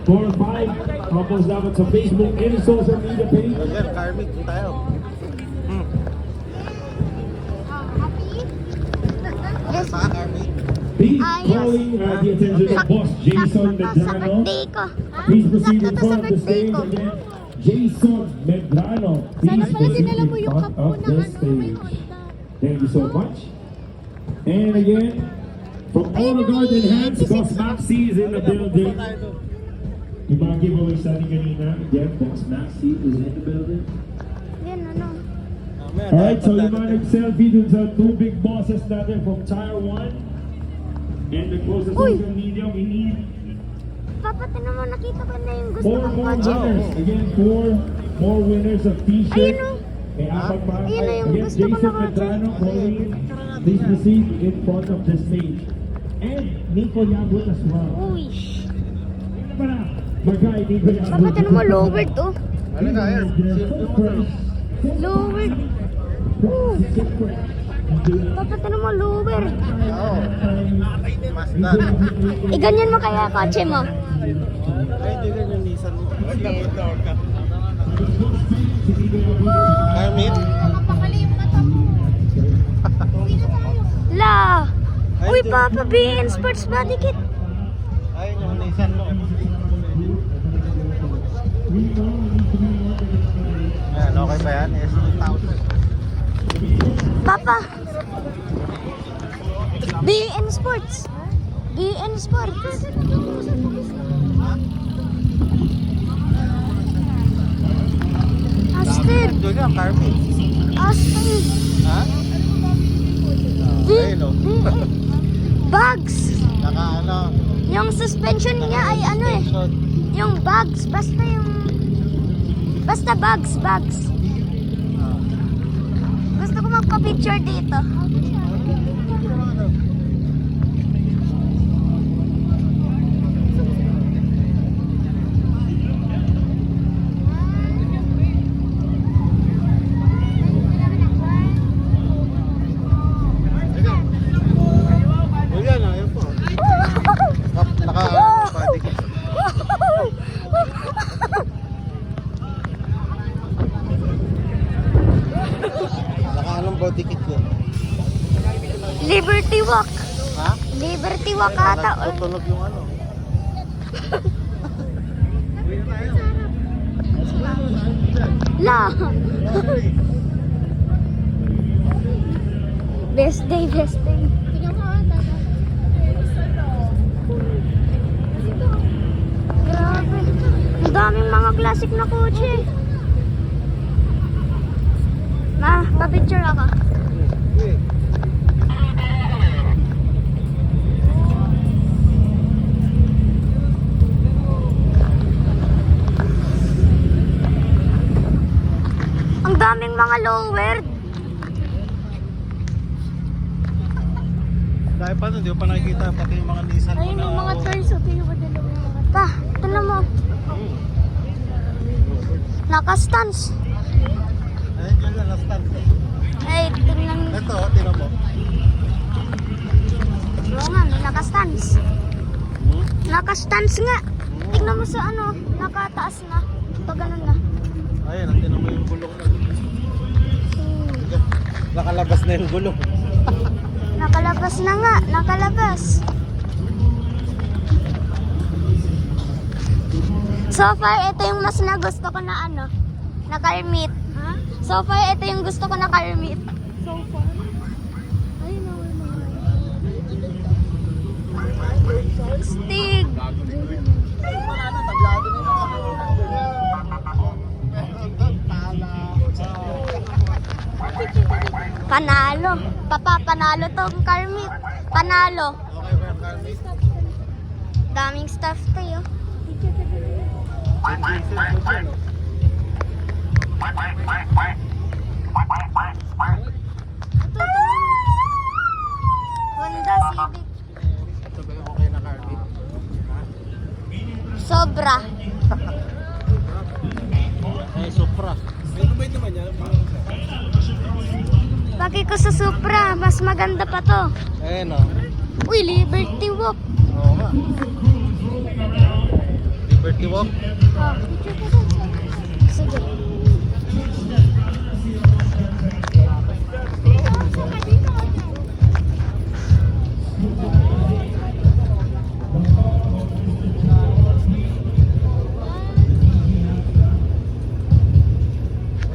4 or 5. Tapos dapat sa Facebook and social media page. Ayan, Carmick, tayo. Yes. Baka Carmick. Please Yes. calling the attention of Boss Jason Sa Medrano. birthday ko. Please proceed in Sakto to sa front of the birthday stage ko. again. Jason Medrano. Sana Please pala proceed dinala in mo yung front cup of ko na the ano, may stage. Honda. Thank you so much. And again, from Olive Garden Hands, Boss Maxi is in the building. Yung mga giveaway sa atin kanina, again, Boss Maxi is in the building. Yan, ano. Alright, so yung mga nag-selfie dun sa two big bosses natin from Tire 1 and the closest Uy! social media, we need Papa, tinan mo, nakita ko na yung gusto 4 kong more kotse. winners. Again, 4 more winners of t-shirt. Ayun, oh. May apat pa. Ayun na yung Again, gusto ko Jason na kotse. Medrano calling. Please proceed in front of the stage. And Nico Yabut as well. Uy. Ano ba na? Magay, Nico Yabut. Papa, tinan mo, lowered to. Ano na, ayan. Lowered. Ooh. Papa, tinan mo, lowered. Oo. Mazda. Ganyan mo kaya kotse mo. Ay, hindi ganyan Nissan. Carmick? La. Uy, Papa, BN Sports Body Kit. Ayun yung Nissan mo. Ayan, okay ba yan? S2000. Papa. BN Sports. BN Sports. Astig. Doon yan, Carmick. Astig. Ha? Ayun o. Bags. Naka ano. Yung suspension niya ay ano eh. Yung bags. Basta bags. Gusto ko magpa-picture dito. Ayan, ayun po. Naka body kit. Naka anong body kit yun? Liberty Walk. Ha? Liberty Walk ata. Tutunog yung ano. La. Best day. Tingnan mo, dada. Grabe. Ang daming mga classic na kotse. Ma, pa-picture ako. Ang daming mga lowered. Dahil pa hindi ko pa nakikita pati yung mga Nissan mo Ayun na. yung mga toys. So, tingnan mo din yung mga Pa, tignan mo. Naka-stance. Ayun dyan lang, na-stand. Ay, tignan. Ito, tinan mo. Oo nga, may naka-stance. Naka-stance nga. Tignan mo sa ano, nakataas na. Pag ganun na. Ayun, ang tinan mo yung gulong na. Nakalabas na yung gulong. Nakalabas na nga, nakalabas. So far, ito yung mas na gusto ko na ano, na Carmit. Ha? So far, ito yung gusto ko na Carmit. So far. Ayun na, Stig. Panalo. Papa, panalo tong Carmit. Panalo. Okay ba yung Carmick? Daming stuff tayo. Honda Civic. Ito ba yung okay na Carmick? Sobra. Ay, Supra. Ito ba naman yan? Pagi ko sa Supra, mas maganda pa to. Ayun o. Uy, Liberty Walk. Oo nga. Liberty Doc. Oh. Sige.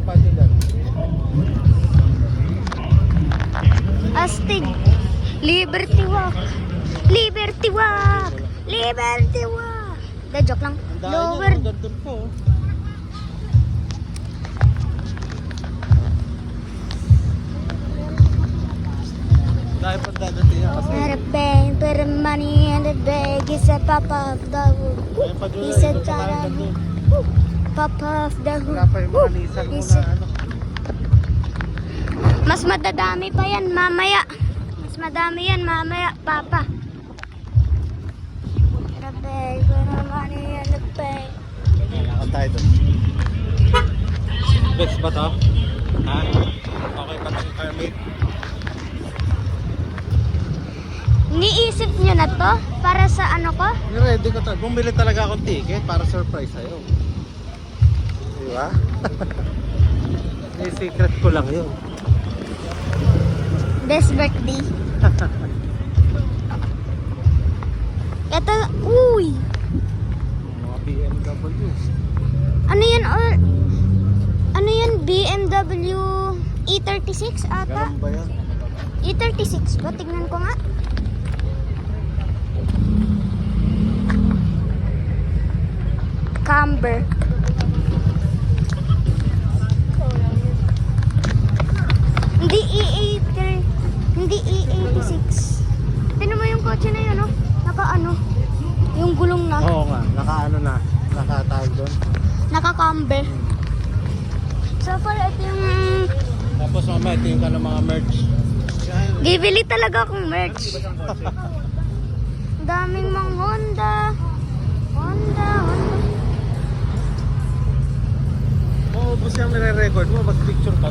Paano yan? Astig. Liberty Walk. Liberty Walk. Liberty Walk. Da, joke lang. Ang dahil Lower. niya, doon po. Dahil pa dadating niya kasi. Had a bang, put the money in the bag. He said, Papa of the hood. Ayun pa He doon, said, doon pa tayo Tara. doon. Papa of the hood. Wala pa yung mga Nissan He mo said, na ano. mas madadami pa yan mamaya. Mas madami yan mamaya, Papa. Had a bang, put the money in the bag. Lakad tayo doon. Best ba to? Ha? Okay pa tayong car mate? Niisip nyo na to? Para sa ano ko? Ready ko to. Bumili talaga akong ticket para surprise sa'yo. Di ba? May secret ko lang yun. Best birthday. Ito, uy! Mga BMW. Ano yan? Ano yan? BMW E36 ata? Ganun ba yan? E36 ba? Tignan ko nga. Camber. Hindi E80, hindi E86. Tingnan mo yung kotse na yun, oh. Naka-ano? Yung gulong na. Oo nga. Naka-ano na. Nakatawag doon. Naka-camber. So far, ito yung... Tapos mamaya ito yung ka ng mga merch. Bibili talaga akong merch. Daming mga Honda. Honda. Maubos yung nire-record mo. Mag-picture ka.